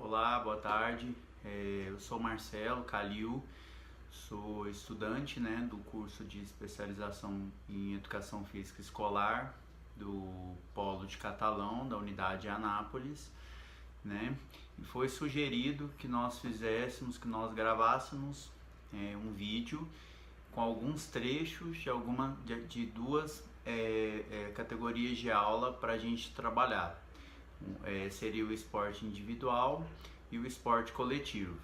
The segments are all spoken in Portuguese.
Olá, boa tarde. Eu sou Marcelo Calil, sou estudante, do curso de especialização em Educação Física Escolar do Polo de Catalão, da unidade Anápolis, E foi sugerido que nós gravássemos um vídeo com alguns trechos de duas categorias de aula para a gente trabalhar. Seria o esporte individual e o esporte coletivo.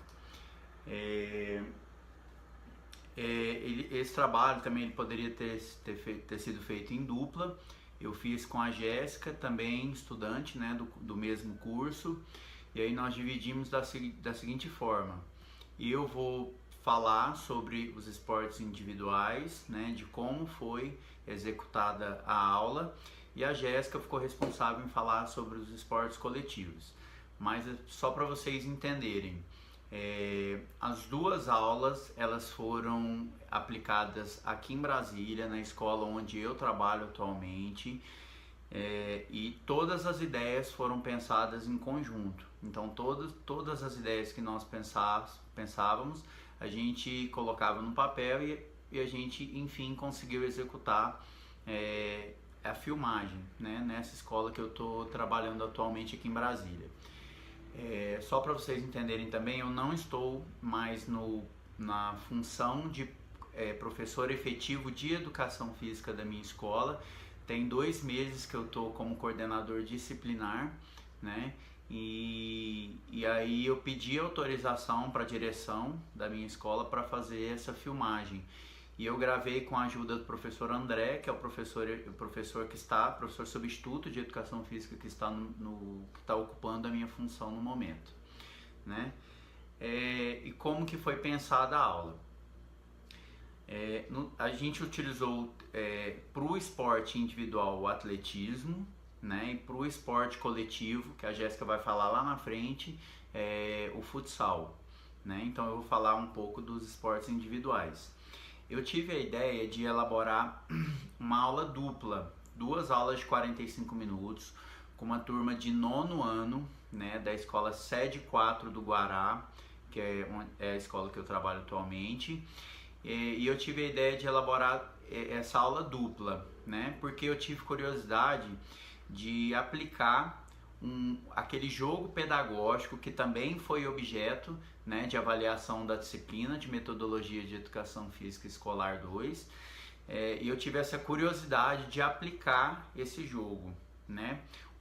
Esse trabalho também ele poderia ter sido feito em dupla. Eu fiz com a Jéssica, também estudante do mesmo curso, e aí nós dividimos da seguinte forma: eu vou falar sobre os esportes individuais, de como foi executada a aula, e a Jéssica ficou responsável em falar sobre os esportes coletivos. Mas só para vocês entenderem, as duas aulas elas foram aplicadas aqui em Brasília, na escola onde eu trabalho atualmente, e todas as ideias foram pensadas em conjunto. Então todas as ideias que nós pensávamos, a gente colocava no papel e a gente enfim conseguiu executar a filmagem, nessa escola que eu estou trabalhando atualmente aqui em Brasília. Só para vocês entenderem também, eu não estou mais na função de professor efetivo de educação física da minha escola. Tem 2 meses que eu estou como coordenador disciplinar, E aí eu pedi autorização para a direção da minha escola para fazer essa filmagem. E eu gravei com a ajuda do professor André, que é o professor substituto de educação física que está ocupando a minha função no momento, E como que foi pensada a aula? A gente utilizou para o esporte individual o atletismo, e para o esporte coletivo, que a Jéssica vai falar lá na frente, o futsal, Então eu vou falar um pouco dos esportes individuais. Eu tive a ideia de elaborar uma aula dupla, 2 aulas de 45 minutos, com uma turma de 9º ano, da escola Sede 4 do Guará, que é a escola que eu trabalho atualmente. E eu tive a ideia de elaborar essa aula dupla, porque eu tive curiosidade de aplicar aquele jogo pedagógico que também foi objeto de avaliação da disciplina de Metodologia de Educação Física Escolar 2, e eu tive essa curiosidade de aplicar esse jogo,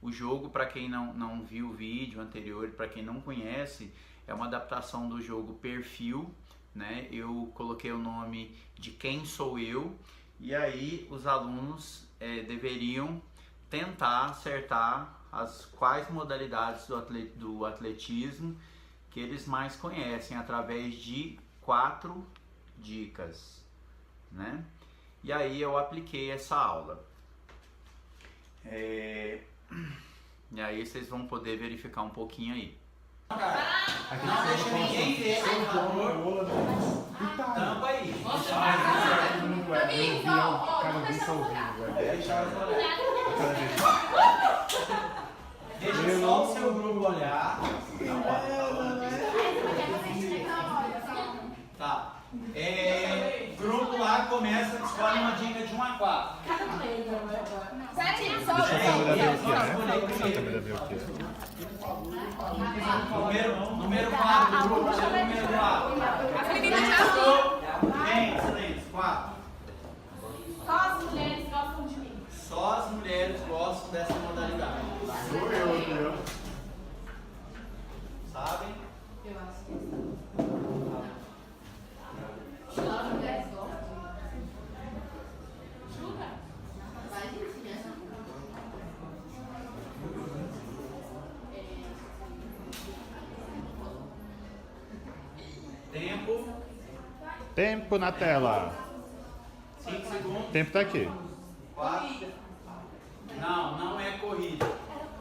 O jogo, para quem não viu o vídeo anterior, para quem não conhece, é uma adaptação do jogo Perfil, Eu coloquei o nome de Quem Sou Eu, e aí os alunos deveriam tentar acertar quais modalidades do atletismo que eles mais conhecem, através de 4 dicas, E aí eu apliquei essa aula. E aí vocês vão poder verificar um pouquinho aí. Não deixa ninguém ver, por favor. Tampa aí. Deixa só o seu grupo olhar. Tá. Grupo A começa, escolhe uma dica de 1 a 4. Número 4 do grupo, número A. Silêncio, 4. Só as mulheres gostam de mim. Só as mulheres gostam dessa modalidade. Sou eu. Sabem? Eu acho que sim. Só as mulheres gostam. Jura? Vai, gente, né? Tempo na tela. 5 segundos. Tempo tá aqui. 4. Não é corrida.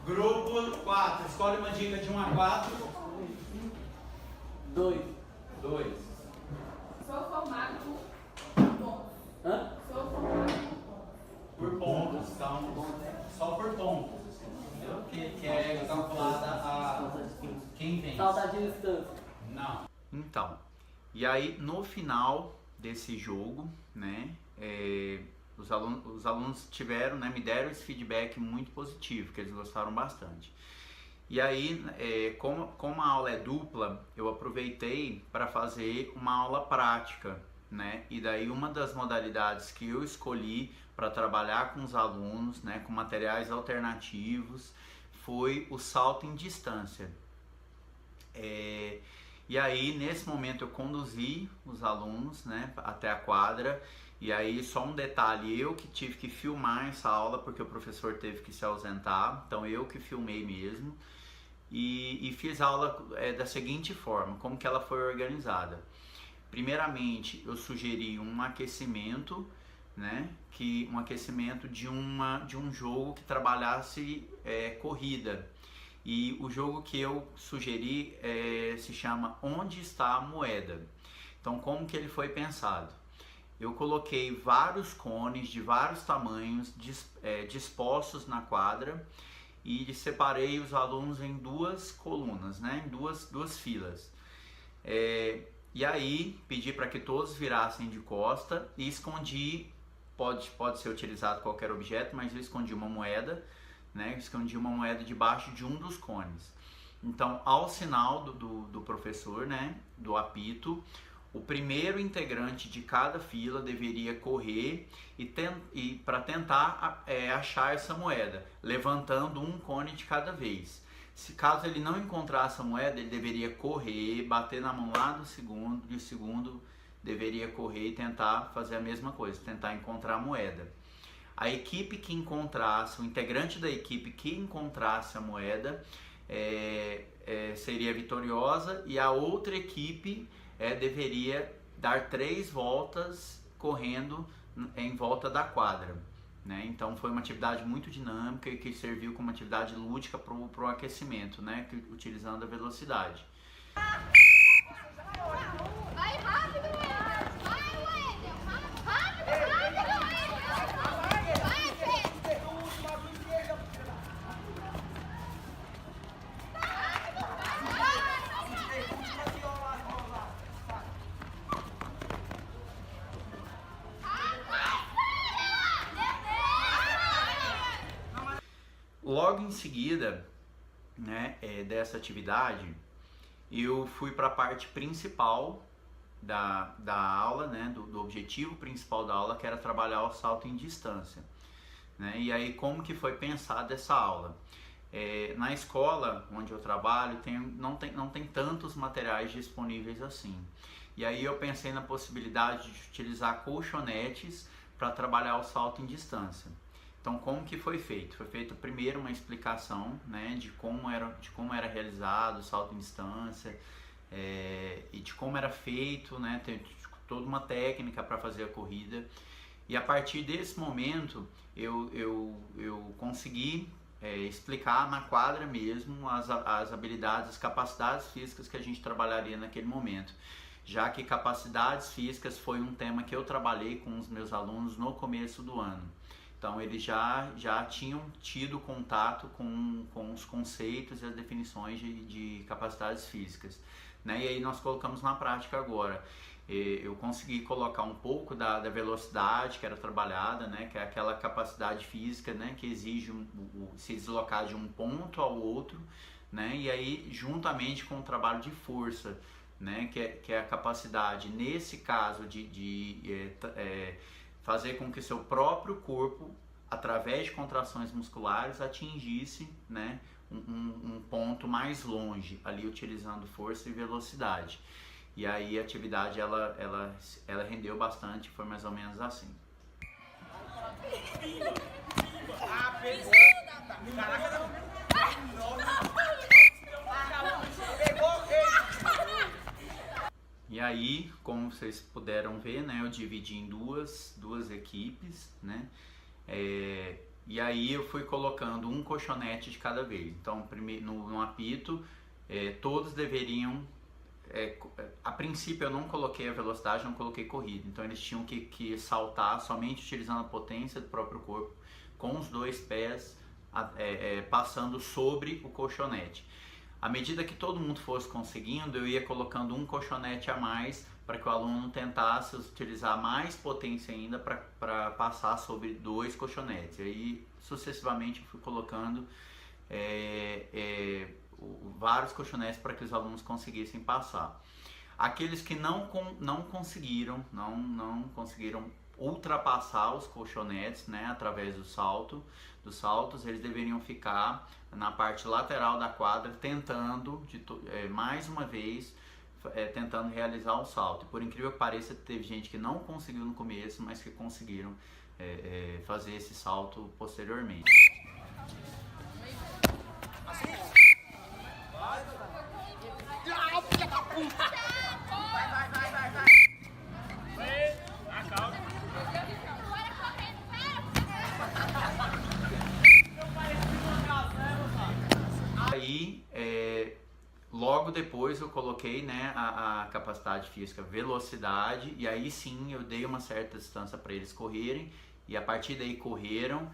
Grupo 4. Escolhe uma dica de 1 a 4. 2. Sou formado por pontos. Sou formado Por pontos. Então, só por pontos. Entendeu? Que é calculada quem vem. Saltar de distância. Não. Então, e aí no final desse jogo, né, os alunos tiveram, né, me deram esse feedback muito positivo, que eles gostaram bastante. E aí, como a aula é dupla, eu aproveitei para fazer uma aula prática, né? E daí uma das modalidades que eu escolhi para trabalhar com os alunos, né, com materiais alternativos, foi o salto em distância. E aí, nesse momento, eu conduzi os alunos, né, até a quadra. E aí, só um detalhe, eu que tive que filmar essa aula, porque o professor teve que se ausentar. Então, eu que filmei mesmo. E fiz a aula da seguinte forma, como que ela foi organizada. Primeiramente, eu sugeri um aquecimento, né, um aquecimento de um jogo que trabalhasse corrida. E o jogo que eu sugeri se chama Onde Está a Moeda? Então, como que ele foi pensado? Eu coloquei vários cones de vários tamanhos dispostos na quadra e separei os alunos em duas colunas, né, em duas filas. E aí, pedi para que todos virassem de costa e escondi, pode ser utilizado qualquer objeto, mas eu escondi uma moeda, né? Escondi uma moeda debaixo de um dos cones. Então, ao sinal do professor, né, do apito, o primeiro integrante de cada fila deveria correr e para tentar achar essa moeda, levantando um cone de cada vez. Caso ele não encontrasse a moeda, ele deveria correr, bater na mão lá do segundo, e o segundo deveria correr e tentar fazer a mesma coisa, tentar encontrar a moeda. A equipe que encontrasse, o integrante da equipe que encontrasse a moeda seria vitoriosa, e a outra equipe deveria dar 3 voltas correndo em volta da quadra, né? Então foi uma atividade muito dinâmica e que serviu como atividade lúdica para o aquecimento, né? Utilizando a velocidade. Vai rápido, Wendel! Vai, Wendel! Rápido, Wendel! Vai, Pedro! Logo em seguida, né, dessa atividade, eu fui para a parte principal da aula, né, do objetivo principal da aula, que era trabalhar o salto em distância, né? E aí, como que foi pensada essa aula? Na escola onde eu trabalho, não tem tantos materiais disponíveis assim. E aí eu pensei na possibilidade de utilizar colchonetes para trabalhar o salto em distância. Então, como que foi feito? Foi feito primeiro uma explicação, né, de como era realizado o salto em distância, e de como era feito, né, tem toda uma técnica para fazer a corrida. E a partir desse momento, eu consegui explicar na quadra mesmo as habilidades, as capacidades físicas que a gente trabalharia naquele momento. Já que capacidades físicas foi um tema que eu trabalhei com os meus alunos no começo do ano. Então, eles já tinham tido contato com os conceitos e as definições de capacidades físicas, né? E aí nós colocamos na prática agora. Eu consegui colocar um pouco da velocidade que era trabalhada, né? Que é aquela capacidade física, né? Que exige se deslocar de um ponto ao outro, né? E aí, juntamente com o trabalho de força, né? Que é a capacidade, nesse caso, de fazer com que seu próprio corpo, através de contrações musculares, atingisse, né, um ponto mais longe, ali utilizando força e velocidade. E aí a atividade ela rendeu bastante, foi mais ou menos assim. E aí, como vocês puderam ver, né, eu dividi em duas equipes, né, e aí eu fui colocando um colchonete de cada vez. Então, no apito, todos deveriam, a princípio eu não coloquei a velocidade, não coloquei corrida, então eles tinham que saltar somente utilizando a potência do próprio corpo, com os 2 pés passando sobre o colchonete. À medida que todo mundo fosse conseguindo, eu ia colocando um colchonete a mais para que o aluno tentasse utilizar mais potência ainda para passar sobre 2 colchonetes. E aí, sucessivamente, eu fui colocando vários colchonetes para que os alunos conseguissem passar. Aqueles que não conseguiram ultrapassar os colchonetes, né, através dos saltos, eles deveriam ficar na parte lateral da quadra tentando, mais uma vez, tentando realizar o salto. E por incrível que pareça, teve gente que não conseguiu no começo, mas que conseguiram fazer esse salto posteriormente. Aí, logo depois eu coloquei, né, a capacidade física, velocidade, e aí sim eu dei uma certa distância para eles correrem, e a partir daí correram,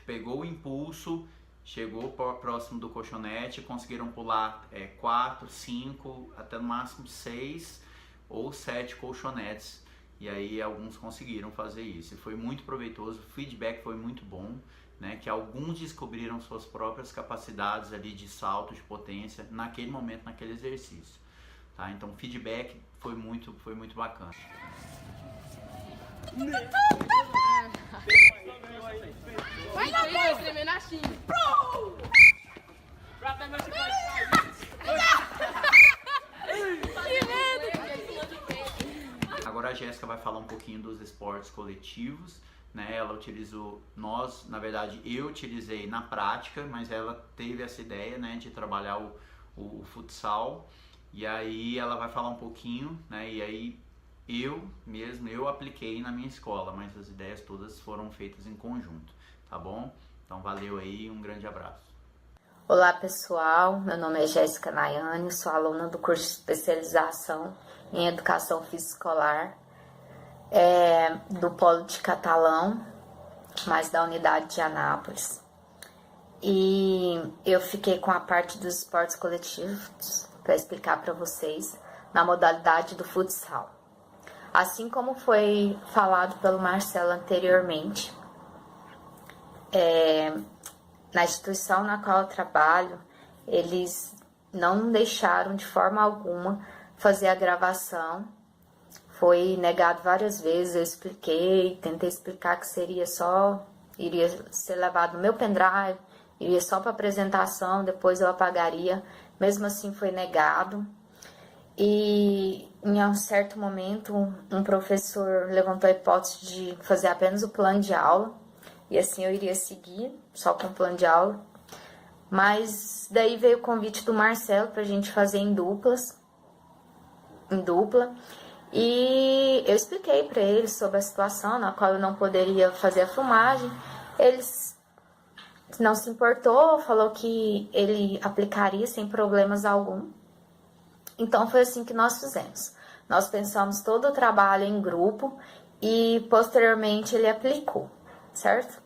pegou o impulso, chegou próximo do colchonete, conseguiram pular 4, 5, até no máximo 6 ou 7 colchonetes. E aí alguns conseguiram fazer isso. E foi muito proveitoso, o feedback foi muito bom, né? Que alguns descobriram suas próprias capacidades ali de salto, de potência, naquele momento, naquele exercício. Tá? Então o feedback foi muito bacana. Vai lá, vai escrever na China. Agora a Jéssica vai falar um pouquinho dos esportes coletivos, né? Ela utilizou, na verdade eu utilizei na prática, mas ela teve essa ideia, né, de trabalhar o futsal, e aí ela vai falar um pouquinho, né, e aí eu apliquei na minha escola, mas as ideias todas foram feitas em conjunto, tá bom? Então valeu aí, um grande abraço. Olá pessoal, meu nome é Jéssica Nayane, sou aluna do curso de especialização em Educação Física Escolar do Polo de Catalão, mas da unidade de Anápolis. E eu fiquei com a parte dos esportes coletivos para explicar para vocês na modalidade do futsal. Assim como foi falado pelo Marcelo anteriormente, na instituição na qual eu trabalho, eles não deixaram de forma alguma fazer a gravação. Foi negado várias vezes, eu expliquei, tentei explicar que iria ser levado no meu pendrive, iria só para apresentação, depois eu apagaria. Mesmo assim foi negado. E em um certo momento, um professor levantou a hipótese de fazer apenas o plano de aula, e assim eu iria seguir, só com o plano de aula. Mas daí veio o convite do Marcelo para a gente fazer em dupla, e eu expliquei para eles sobre a situação na qual eu não poderia fazer a filmagem. Eles não se importou, falou que ele aplicaria sem problemas algum. Então foi assim que nós fizemos. Nós pensamos todo o trabalho em grupo e posteriormente ele aplicou, certo?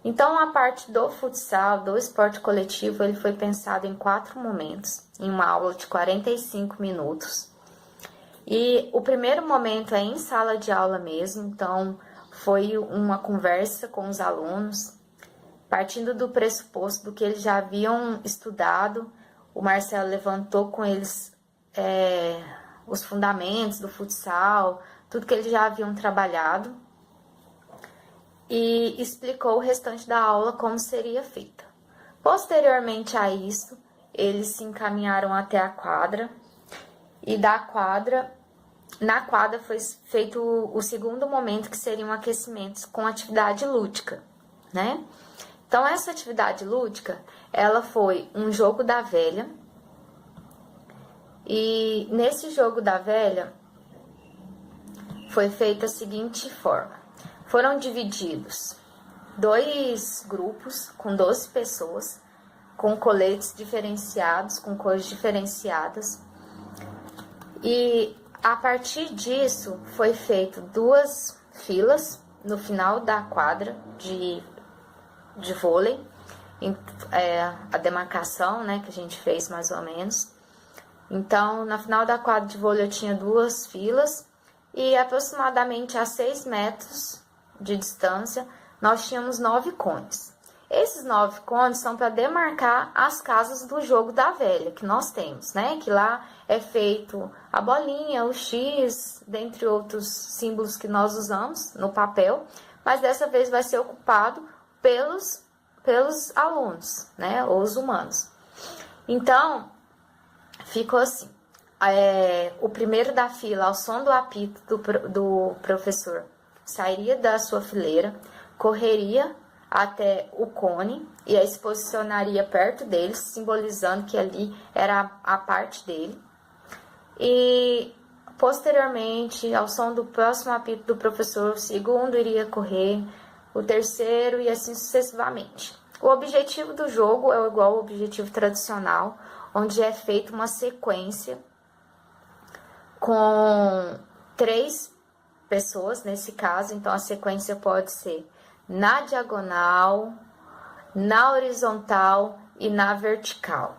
Então a parte do futsal, do esporte coletivo, ele foi pensado em 4 momentos, em uma aula de 45 minutos. E o primeiro momento é em sala de aula mesmo, então foi uma conversa com os alunos, partindo do pressuposto do que eles já haviam estudado. O Marcelo levantou com eles os fundamentos do futsal, tudo que eles já haviam trabalhado, e explicou o restante da aula como seria feita. Posteriormente a isso, eles se encaminharam até a quadra, e na quadra foi feito o segundo momento, que seria um aquecimento com atividade lúdica, né? Então essa atividade lúdica, ela foi um jogo da velha. E nesse jogo da velha foi feita a seguinte forma: foram divididos 2 grupos com 12 pessoas, com coletes diferenciados, com cores diferenciadas, e a partir disso foi feito 2 filas no final da quadra de vôlei, a demarcação, né, que a gente fez mais ou menos. Então, na final da quadra de vôlei eu tinha 2 filas e aproximadamente a 6 metros de distância nós tínhamos 9 cones. Esses 9 cones são para demarcar as casas do jogo da velha que nós temos, né? Que lá é feito a bolinha, o X, dentre outros símbolos que nós usamos no papel, mas dessa vez vai ser ocupado pelos alunos, né? Ou os humanos. Então, ficou assim. O primeiro da fila, ao som do apito do professor, sairia da sua fileira, correria até o cone e aí se posicionaria perto dele, simbolizando que ali era a parte dele. E posteriormente, ao som do próximo apito do professor, o segundo iria correr, o terceiro e assim sucessivamente. O objetivo do jogo é igual ao objetivo tradicional, onde é feita uma sequência com 3 pessoas, nesse caso. Então, a sequência pode ser na diagonal, na horizontal e na vertical.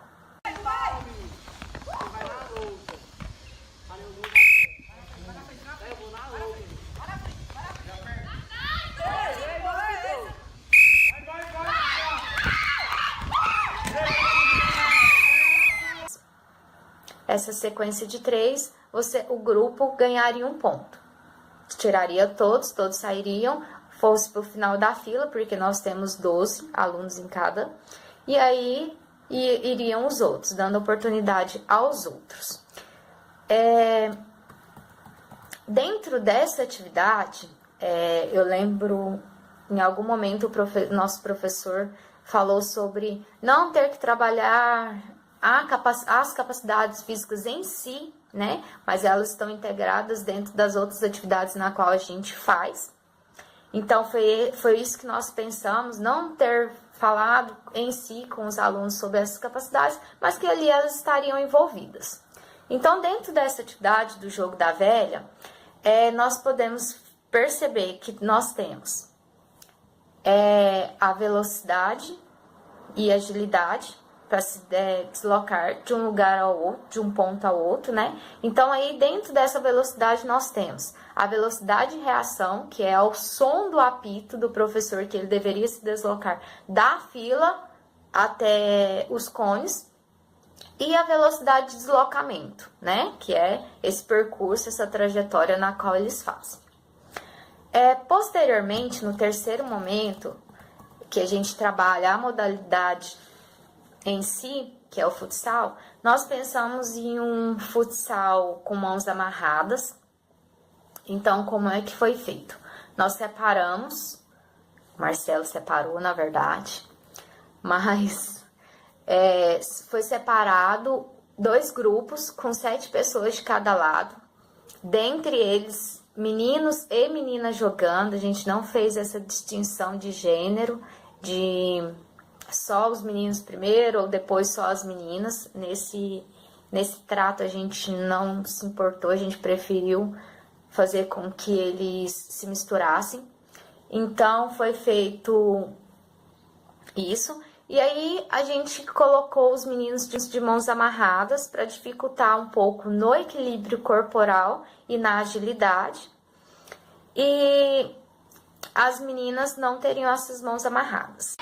Essa sequência de 3, o grupo ganharia 1 ponto. Tiraria todos sairiam, fosse para o final da fila, porque nós temos 12 alunos em cada, e aí iriam os outros, dando oportunidade aos outros. Dentro dessa atividade, eu lembro, em algum momento, nosso professor falou sobre não ter que trabalhar as capacidades físicas em si, né? Mas elas estão integradas dentro das outras atividades na qual a gente faz. Então, foi isso que nós pensamos, não ter falado em si com os alunos sobre essas capacidades, mas que ali elas estariam envolvidas. Então, dentro dessa atividade do jogo da velha, nós podemos perceber que nós temos a velocidade e agilidade para se deslocar de um lugar ao outro, de um ponto ao outro, né? Então, aí dentro dessa velocidade nós temos a velocidade de reação, que é o som do apito do professor, que ele deveria se deslocar da fila até os cones, e a velocidade de deslocamento, né? Que é esse percurso, essa trajetória na qual eles fazem. Posteriormente, no terceiro momento, que a gente trabalha a modalidade em si, que é o futsal, nós pensamos em um futsal com mãos amarradas. Então, como é que foi feito? Nós separamos, o Marcelo separou, na verdade, mas foi separado 2 grupos com 7 pessoas de cada lado, dentre eles meninos e meninas jogando. A gente não fez essa distinção de gênero, de só os meninos primeiro ou depois só as meninas. Nesse trato a gente não se importou, a gente preferiu fazer com que eles se misturassem. Então foi feito isso, e aí a gente colocou os meninos de mãos amarradas para dificultar um pouco no equilíbrio corporal e na agilidade, e as meninas não teriam essas mãos amarradas.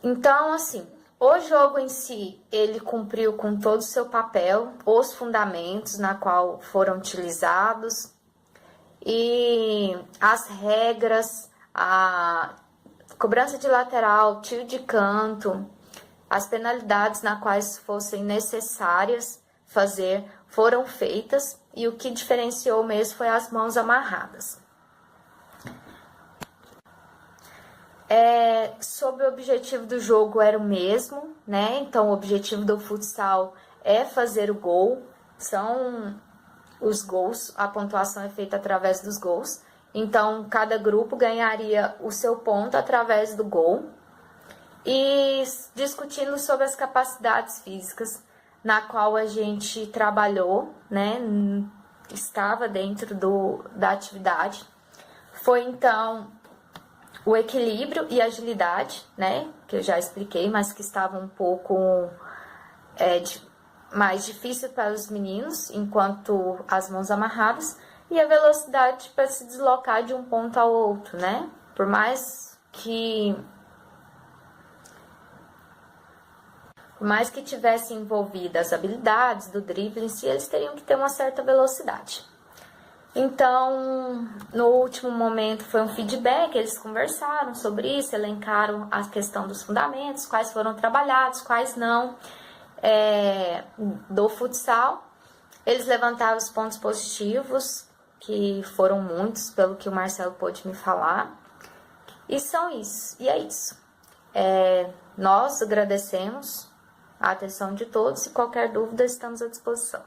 Então, assim, o jogo em si, ele cumpriu com todo o seu papel, os fundamentos na qual foram utilizados e as regras, a cobrança de lateral, tiro de canto, as penalidades na quais fossem necessárias fazer foram feitas, e o que diferenciou mesmo foi as mãos amarradas. Sobre o objetivo do jogo era o mesmo, né? Então o objetivo do futsal é fazer o gol, são os gols, a pontuação é feita através dos gols. Então cada grupo ganharia o seu ponto através do gol. E discutindo sobre as capacidades físicas na qual a gente trabalhou, né? Estava dentro da atividade. Foi então o equilíbrio e agilidade, né? Que eu já expliquei, mas que estava um pouco mais difícil para os meninos, enquanto as mãos amarradas. E a velocidade para se deslocar de um ponto ao outro, né? Por mais que tivessem envolvido as habilidades do drible em si, eles teriam que ter uma certa velocidade. Então, no último momento foi um feedback, eles conversaram sobre isso, elencaram a questão dos fundamentos, quais foram trabalhados, quais não, do futsal. Eles levantaram os pontos positivos, que foram muitos, pelo que o Marcelo pôde me falar. E é isso. Nós agradecemos a atenção de todos e qualquer dúvida estamos à disposição.